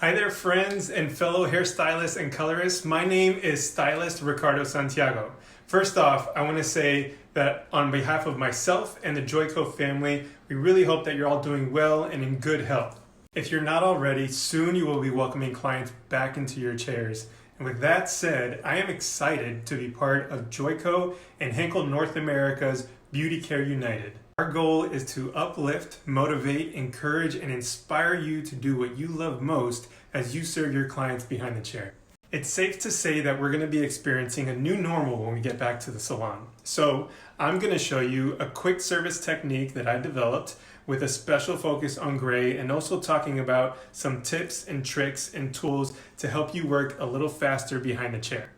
Hi there, friends and fellow hairstylists and colorists. My name is stylist Ricardo Santiago. First off, I want to say that on behalf of myself and the Joico family, we really hope that you're all doing well and in good health. If you're not already, soon you will be welcoming clients back into your chairs. And with that said, I am excited to be part of Joico and Henkel North America's Beauty Care United. Our goal is to uplift, motivate, encourage, and inspire you to do what you love most as you serve your clients behind the chair. It's safe to say that we're going to be experiencing a new normal when we get back to the salon. So I'm going to show you a quick service technique that I developed with a special focus on gray, and also talking about some tips and tricks and tools to help you work a little faster behind the chair.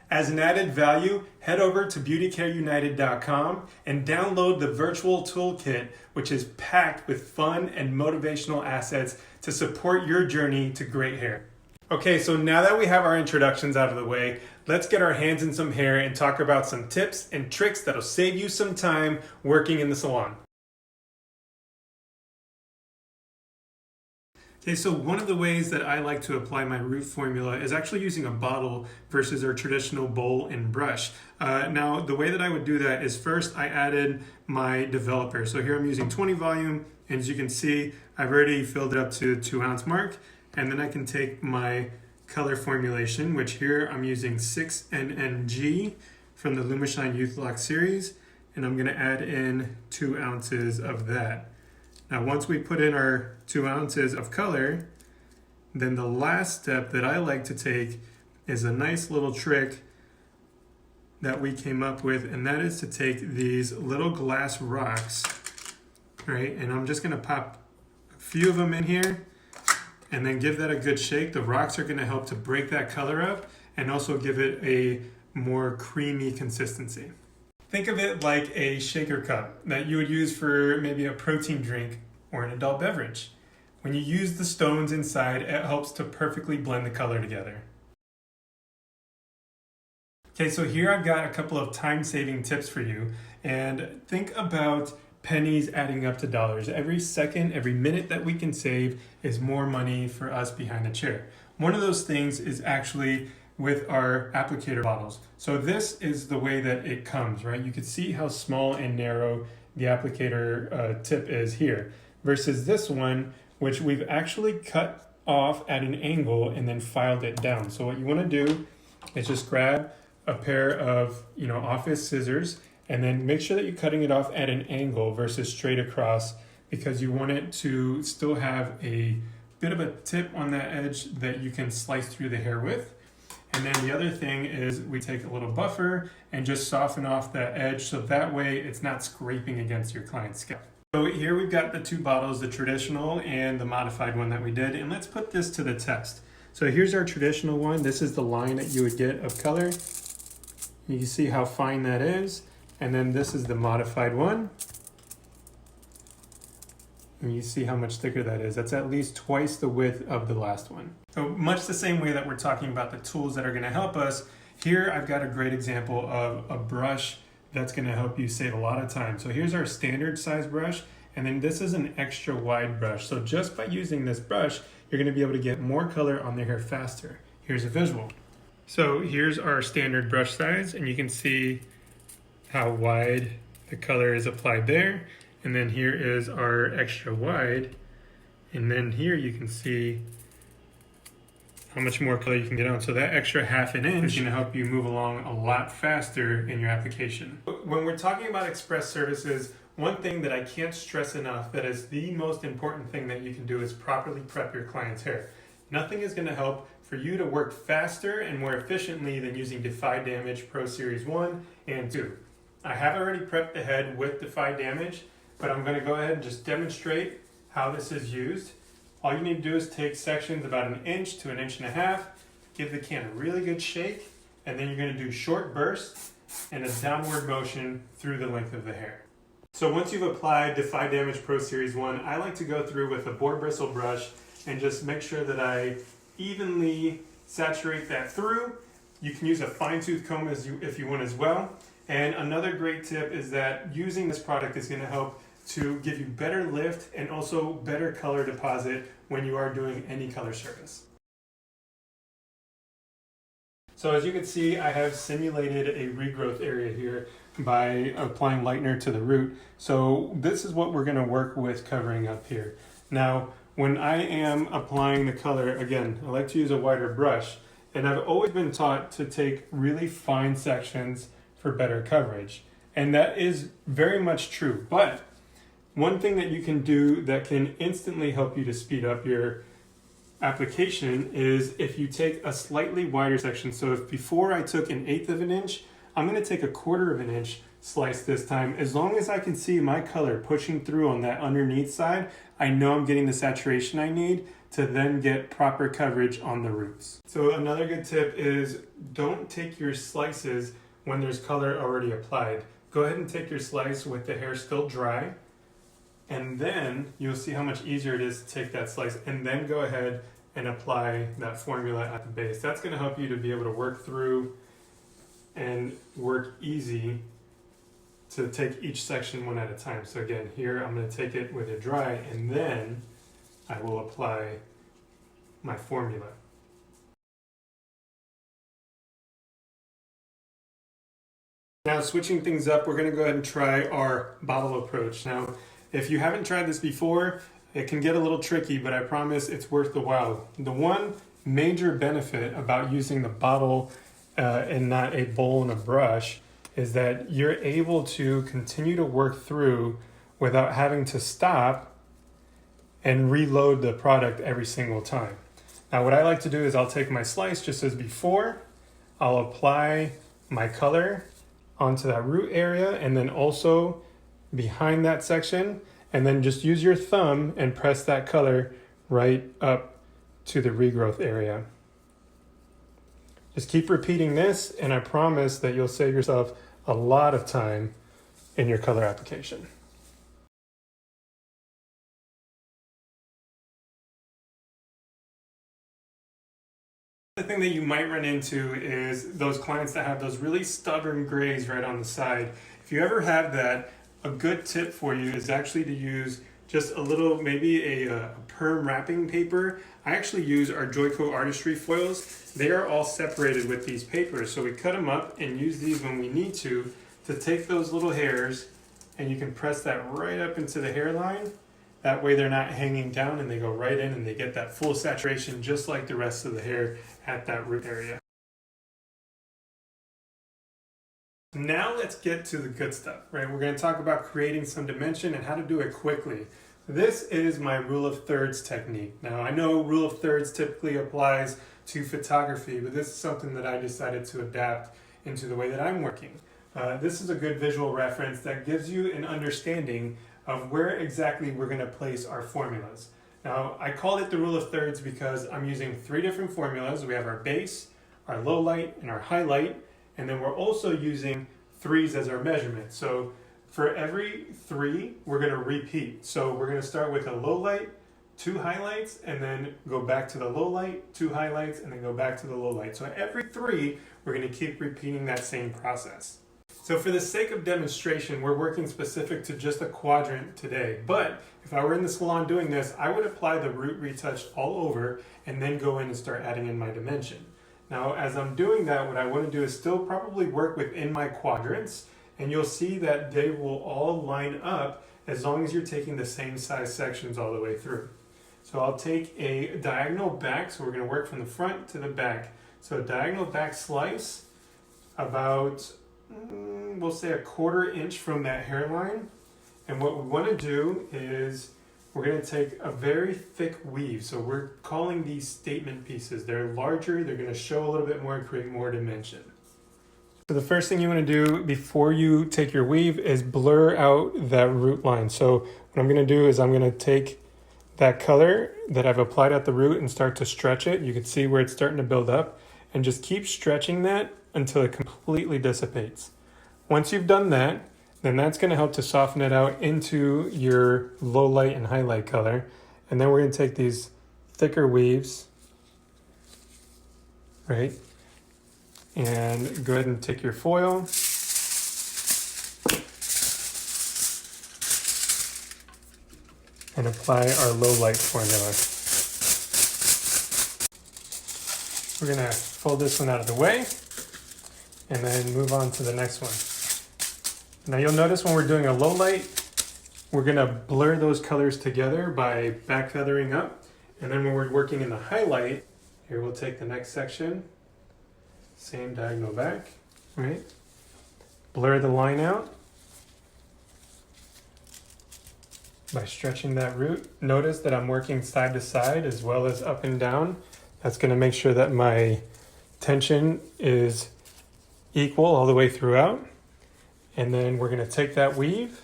As an added value, head over to beautycareunited.com and download the virtual toolkit, which is packed with fun and motivational assets to support your journey to great hair. Okay, so now that we have our introductions out of the way, let's get our hands in some hair and talk about some tips and tricks that'll save you some time working in the salon. Okay, so one of the ways that I like to apply my root formula is actually using a bottle versus our traditional bowl and brush. Now, the way that I would do that is first I added my developer. So here I'm using 20 volume, and as you can see, I've already filled it up to 2 ounce mark. And then I can take my color formulation, which here I'm using 6NNG from the Lumishine Youth Lock series, and I'm gonna add in 2 ounces of that. Now, once we put in our 2 ounces of color, then the last step that I like to take is a nice little trick that we came up with, and that is to take these little glass rocks, right? And I'm just gonna pop a few of them in here and then give that a good shake. The rocks are gonna help to break that color up and also give it a more creamy consistency. Think of it like a shaker cup that you would use for maybe a protein drink or an adult beverage. When you use the stones inside, it helps to perfectly blend the color together. Okay, so here I've got a couple of time-saving tips for you, and think about pennies adding up to dollars. Every second, every minute that we can save is more money for us behind the chair. One of those things is actually with our applicator bottles. So this is the way that it comes, right? You can see how small and narrow the applicator tip is here versus this one, which we've actually cut off at an angle and then filed it down. So what you want to do is just grab a pair of office scissors and then make sure that you're cutting it off at an angle versus straight across, because you want it to still have a bit of a tip on that edge that you can slice through the hair with. And then the other thing is we take a little buffer and just soften off that edge so that way it's not scraping against your client's scalp. So here we've got the 2 bottles, the traditional and the modified one that we did, and let's put this to the test. So here's our traditional one. This is the line that you would get of color. You can see how fine that is. And then this is the modified one. And you see how much thicker that is. That's at least twice the width of the last one. So much the same way that we're talking about the tools that are gonna help us, here I've got a great example of a brush that's gonna help you save a lot of time. So here's our standard size brush, and then this is an extra wide brush. So just by using this brush, you're gonna be able to get more color on the hair faster. Here's a visual. So here's our standard brush size, and you can see how wide the color is applied there. And then here is our extra wide. And then here you can see how much more color you can get on. So that extra ½ an inch is gonna help you move along a lot faster in your application. When we're talking about express services, one thing that I can't stress enough that is the most important thing that you can do is properly prep your client's hair. Nothing is gonna help for you to work faster and more efficiently than using Defy Damage Pro Series 1 and 2. I have already prepped the head with Defy Damage, but I'm gonna go ahead and just demonstrate how this is used. All you need to do is take sections about 1 inch to 1.5 inches, give the can a really good shake, and then you're gonna do short bursts and a downward motion through the length of the hair. So once you've applied Defy Damage Pro Series 1, I like to go through with a boar bristle brush and just make sure that I evenly saturate that through. You can use a fine tooth comb if you want as well. And another great tip is that using this product is going to help to give you better lift and also better color deposit when you are doing any color service. So as you can see, I have simulated a regrowth area here by applying lightener to the root. So this is what we're going to work with covering up here. Now, when I am applying the color, again, I like to use a wider brush, and I've always been taught to take really fine sections for better coverage. And that is very much true. But one thing that you can do that can instantly help you to speed up your application is if you take a slightly wider section. So if before I took 1/8 of an inch, I'm going to take 1/4 of an inch slice this time. As long as I can see my color pushing through on that underneath side, I know I'm getting the saturation I need to then get proper coverage on the roots. So another good tip is don't take your slices when there's color already applied. Go ahead and take your slice with the hair still dry, and then you'll see how much easier it is to take that slice and then go ahead and apply that formula at the base. That's going to help you to be able to work through and work easy to take each section one at a time. So again, here I'm going to take it with it dry, and then I will apply my formula. Now, switching things up, we're going to go ahead and try our bottle approach. Now, if you haven't tried this before, it can get a little tricky, but I promise it's worth the while. The one major benefit about using the bottle and not a bowl and a brush is that you're able to continue to work through without having to stop and reload the product every single time. Now, what I like to do is I'll take my slice just as before, I'll apply my color onto that root area and then also behind that section, and then just use your thumb and press that color right up to the regrowth area. Just keep repeating this, and I promise that you'll save yourself a lot of time in your color application. The thing that you might run into is those clients that have those really stubborn grays right on the side. If you ever have that, a good tip for you is actually to use just a little, maybe a perm wrapping paper. I actually use our Joico artistry foils. They are all separated with these papers. So we cut them up and use these when we need to take those little hairs, and you can press that right up into the hairline. That way they're not hanging down and they go right in and they get that full saturation just like the rest of the hair at that root area. Now let's get to the good stuff, right? We're going to talk about creating some dimension and how to do it quickly. This is my rule of thirds technique. Now I know rule of thirds typically applies to photography, but this is something that I decided to adapt into the way that I'm working. This is a good visual reference that gives you an understanding of where exactly we're going to place our formulas. Now, I call it the rule of thirds because I'm using 3 different formulas. We have our base, our low light, and our highlight, and then we're also using 3s as our measurement. So for every 3, we're going to repeat. So we're going to start with a low light, 2 highlights, and then go back to the low light, 2 highlights, and then go back to the low light. So every 3, we're going to keep repeating that same process. So for the sake of demonstration, we're working specific to just a quadrant today. But if I were in the salon doing this, I would apply the root retouch all over and then go in and start adding in my dimension. Now, as I'm doing that, what I want to do is still probably work within my quadrants, and you'll see that they will all line up as long as you're taking the same size sections all the way through. So I'll take a diagonal back, so we're going to work from the front to the back. So a diagonal back slice about we'll say 1/4 inch from that hairline, and what we want to do is we're going to take a very thick weave. So we're calling these statement pieces. They're larger, they're going to show a little bit more and create more dimension. So the first thing you want to do before you take your weave is blur out that root line. So what I'm going to do is I'm going to take that color that I've applied at the root and start to stretch it. You can see where it's starting to build up, and just keep stretching that until it completely dissipates. Once you've done that, then that's going to help to soften it out into your low light and highlight color. And then we're going to take these thicker weaves, right? And go ahead and take your foil. And apply our low light formula. We're gonna fold this one out of the way and then move on to the next one. Now you'll notice when we're doing a low light, we're gonna blur those colors together by back feathering up. And then when we're working in the highlight, here we'll take the next section, same diagonal back, right? Blur the line out by stretching that root. Notice that I'm working side to side as well as up and down. That's gonna make sure that my tension is equal all the way throughout. And then we're gonna take that weave.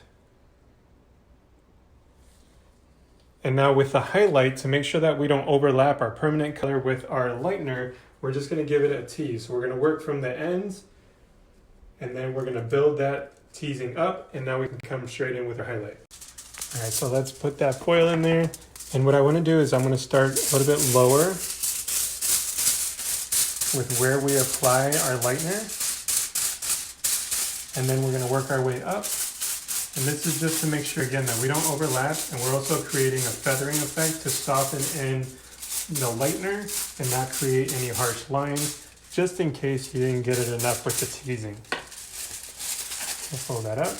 And now with the highlight, to make sure that we don't overlap our permanent color with our lightener, we're just gonna give it a tease. So we're gonna work from the ends, and then we're gonna build that teasing up, and now we can come straight in with our highlight. All right, so let's put that foil in there. And what I wanna do is I'm gonna start a little bit lower with where we apply our lightener. And then we're gonna work our way up. And this is just to make sure, again, that we don't overlap, and we're also creating a feathering effect to soften in the lightener and not create any harsh lines, just in case you didn't get it enough with the teasing. We'll fold that up.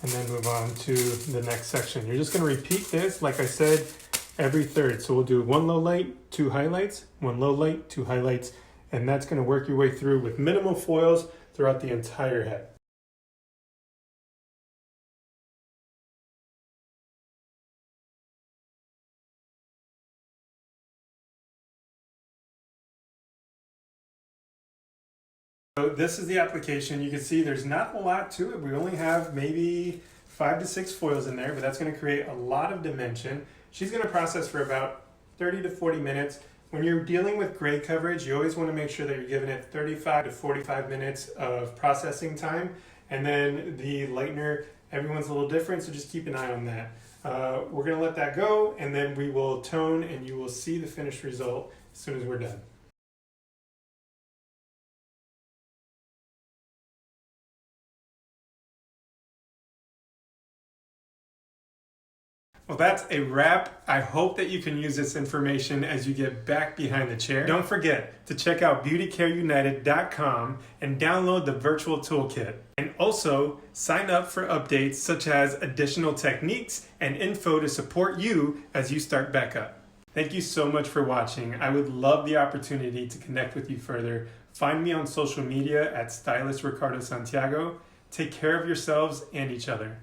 And then move on to the next section. You're just gonna repeat this, like I said, every third. So we'll do one low light, two highlights, one low light, two highlights, and that's gonna work your way through with minimal foils throughout the entire head. So this is the application. You can see there's not a lot to it. We only have maybe 5 to 6 foils in there, but that's gonna create a lot of dimension. She's gonna process for about 30 to 40 minutes. When you're dealing with gray coverage, you always want to make sure that you're giving it 35 to 45 minutes of processing time. And then the lightener, everyone's a little different, so just keep an eye on that. We're going to let that go, and then we will tone, and you will see the finished result as soon as we're done. Well, that's a wrap. I hope that you can use this information as you get back behind the chair. Don't forget to check out beautycareunited.com and download the virtual toolkit. And also sign up for updates such as additional techniques and info to support you as you start back up. Thank you so much for watching. I would love the opportunity to connect with you further. Find me on social media at Stylist Ricardo Santiago. Take care of yourselves and each other.